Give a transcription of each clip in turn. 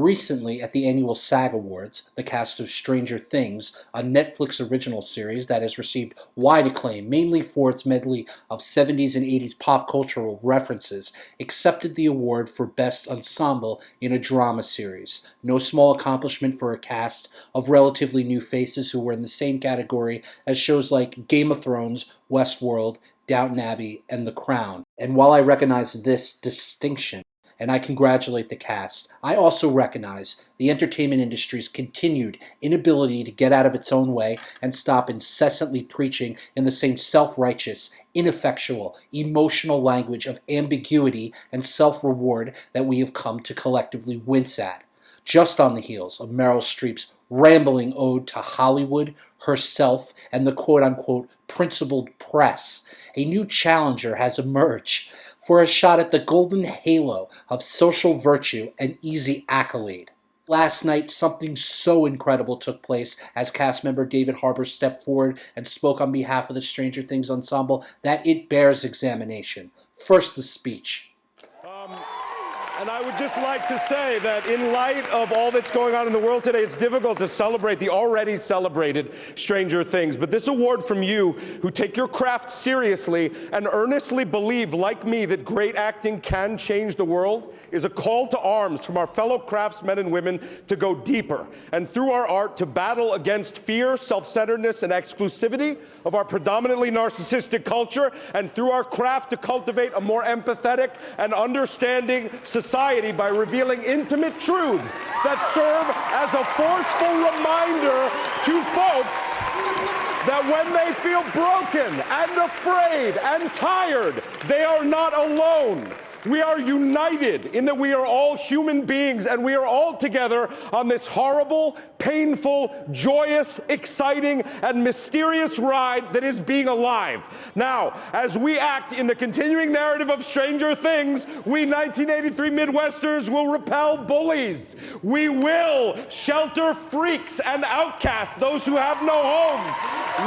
Recently, at the annual SAG Awards, the cast of Stranger Things, a Netflix original series that has received wide acclaim mainly for its medley of 70s and 80s pop cultural references, accepted the award for Best Ensemble in a Drama Series. No small accomplishment for a cast of relatively new faces who were in the same category as shows like Game of Thrones, Westworld, Downton Abbey, and The Crown. And while I recognize this distinction, and I congratulate the cast, I also recognize the entertainment industry's continued inability to get out of its own way and stop incessantly preaching in the same self-righteous, ineffectual, emotional language of ambiguity and self-reward that we have come to collectively wince at. Just on the heels of Meryl Streep's rambling ode to Hollywood, herself, and the quote-unquote principled press, a new challenger has emerged for a shot at the golden halo of social virtue and easy accolade. Last night, something so incredible took place as cast member David Harbour stepped forward and spoke on behalf of the Stranger Things ensemble that it bears examination. First, the speech. And I would just like to say that in light of all that's going on in the world today, it's difficult to celebrate the already celebrated Stranger Things. But this award from you, who take your craft seriously and earnestly believe, like me, that great acting can change the world, is a call to arms from our fellow craftsmen and women to go deeper, and through our art to battle against fear, self-centeredness, and exclusivity of our predominantly narcissistic culture, and through our craft to cultivate a more empathetic and understanding society by revealing intimate truths that serve as a forceful reminder to folks that when they feel broken and afraid and tired, they are not alone. We are united in that we are all human beings and we are all together on this horrible, painful, joyous, exciting, and mysterious ride that is being alive. Now, as we act in the continuing narrative of Stranger Things, we 1983 Midwesterners will repel bullies. We will shelter freaks and outcasts, those who have no homes.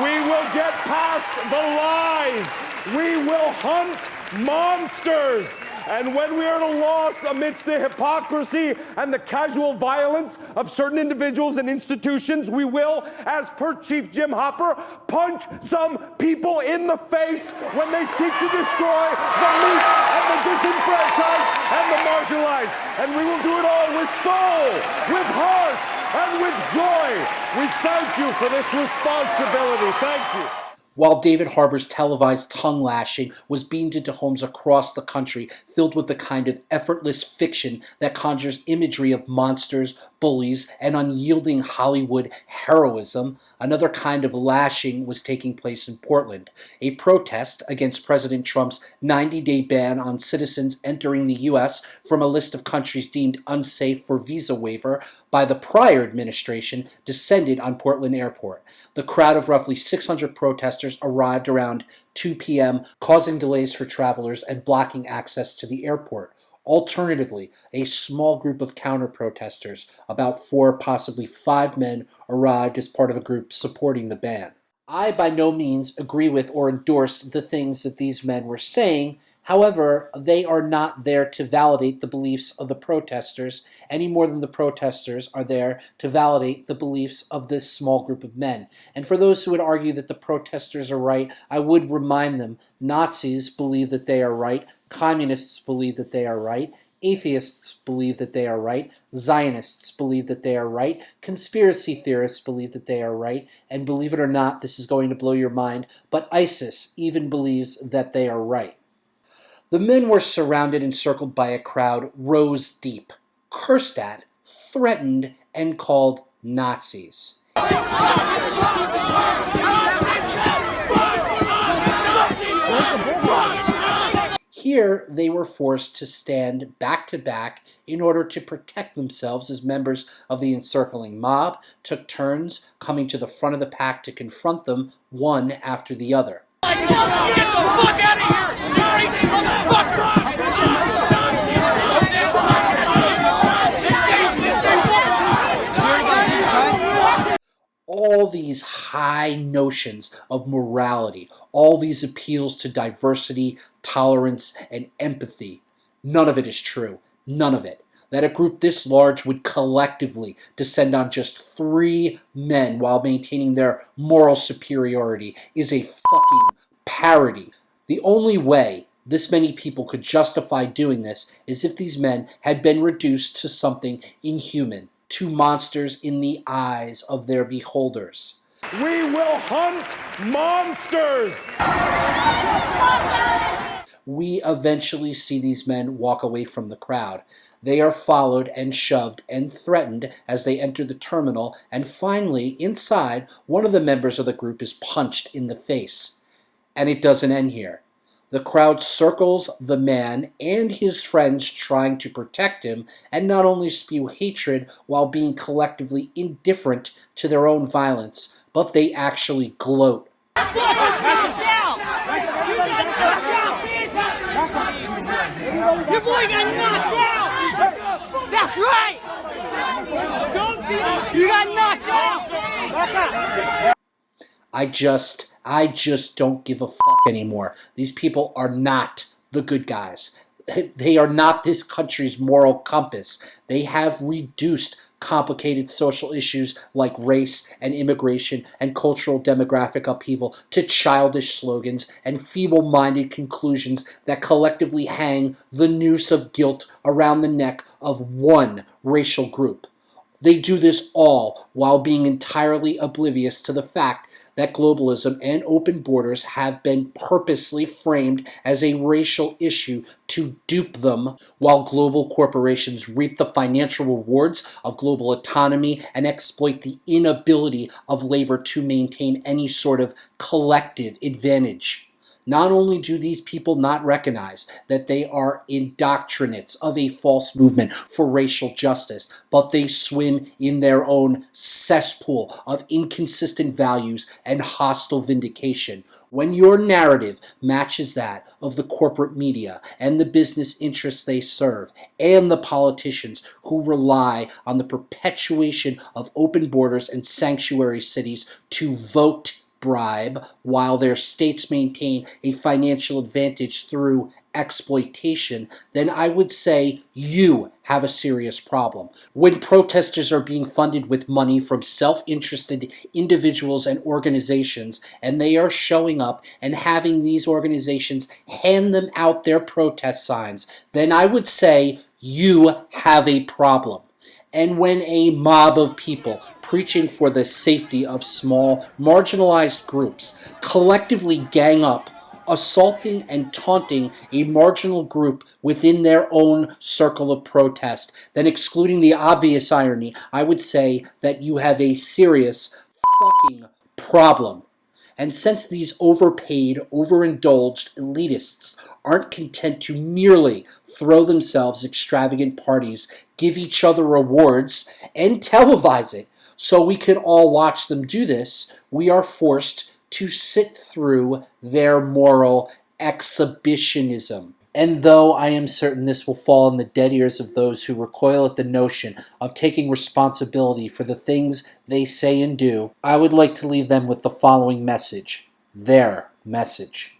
We will get past the lies. We will hunt monsters. And when we are at a loss amidst the hypocrisy and the casual violence of certain individuals and institutions, we will, as per Chief Jim Hopper, punch some people in the face when they seek to destroy the meek and the disenfranchised and the marginalized. And we will do it all with soul, with heart, and with joy. We thank you for this responsibility. Thank you. While David Harbour's televised tongue lashing was beamed into homes across the country, filled with the kind of effortless fiction that conjures imagery of monsters, bullies, and unyielding Hollywood heroism, another kind of lashing was taking place in Portland. A protest against President Trump's 90-day ban on citizens entering the U.S. from a list of countries deemed unsafe for visa waiver by the prior administration descended on Portland Airport. The crowd of roughly 600 protesters arrived around 2 p.m., causing delays for travelers and blocking access to the airport. Alternatively, a small group of counter-protesters, about 4, possibly 5 men, arrived as part of a group supporting the ban. I by no means agree with or endorse the things that these men were saying. However, they are not there to validate the beliefs of the protesters any more than the protesters are there to validate the beliefs of this small group of men. And for those who would argue that the protesters are right, I would remind them Nazis believe that they are right, communists believe that they are right, atheists believe that they are right, Zionists believe that they are right, conspiracy theorists believe that they are right, and believe it or not, this is going to blow your mind, but ISIS even believes that they are right. The men were surrounded and circled by a crowd rows deep, cursed at, threatened, and called Nazis. Here, they were forced to stand back to back in order to protect themselves as members of the encircling mob took turns coming to the front of the pack to confront them one after the other. Get the fuck out of here! You crazy motherfucker! All these high notions of morality, all these appeals to diversity, tolerance, and empathy, none of it is true. None of it. That a group this large would collectively descend on just 3 men while maintaining their moral superiority is a fucking parody. The only way this many people could justify doing this is if these men had been reduced to something inhuman, to monsters in the eyes of their beholders. We will hunt monsters! We eventually see these men walk away from the crowd. They are followed and shoved and threatened as they enter the terminal, and finally, inside, one of the members of the group is punched in the face. And it doesn't end here. The crowd circles the man and his friends trying to protect him, and not only spew hatred while being collectively indifferent to their own violence, but they actually gloat. Your boy got knocked out! That's right! You got knocked out! I just don't give a fuck anymore. These people are not the good guys. They are not this country's moral compass. They have reduced complicated social issues like race and immigration and cultural demographic upheaval to childish slogans and feeble-minded conclusions that collectively hang the noose of guilt around the neck of one racial group. They do this all while being entirely oblivious to the fact that globalism and open borders have been purposely framed as a racial issue to dupe them, while global corporations reap the financial rewards of global autonomy and exploit the inability of labor to maintain any sort of collective advantage. Not only do these people not recognize that they are indoctrinates of a false movement for racial justice, but they swim in their own cesspool of inconsistent values and hostile vindication. When your narrative matches that of the corporate media and the business interests they serve, and the politicians who rely on the perpetuation of open borders and sanctuary cities to vote bribe while their states maintain a financial advantage through exploitation, then I would say you have a serious problem. When protesters are being funded with money from self-interested individuals and organizations, and they are showing up and having these organizations hand them out their protest signs, then I would say you have a problem. And when a mob of people preaching for the safety of small, marginalized groups collectively gang up, assaulting and taunting a marginal group within their own circle of protest, then excluding the obvious irony, I would say that you have a serious fucking problem. And since these overpaid, overindulged elitists aren't content to merely throw themselves extravagant parties, give each other awards, and televise it so we can all watch them do this, we are forced to sit through their moral exhibitionism. And though I am certain this will fall on the dead ears of those who recoil at the notion of taking responsibility for the things they say and do, I would like to leave them with the following message. Their message.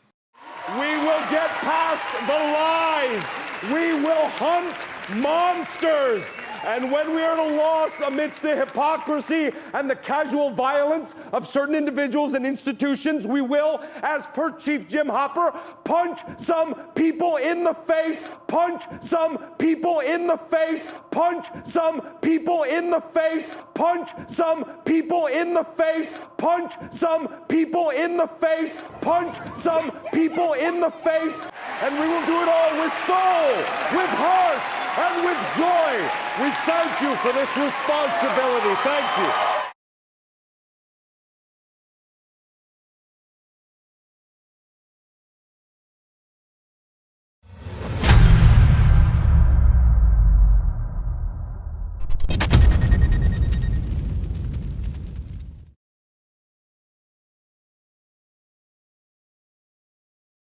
We will get past the lies. We will hunt monsters. And when we are at a loss amidst the hypocrisy and the casual violence of certain individuals and institutions, we will, as per Chief Jim Hopper, punch some people in the face, punch some people in the face, punch some people in the face, punch some people in the face, punch some people in the face, punch some people in the face. And we will do it all with soul, with heart, and with joy. We thank you for this responsibility. Thank you.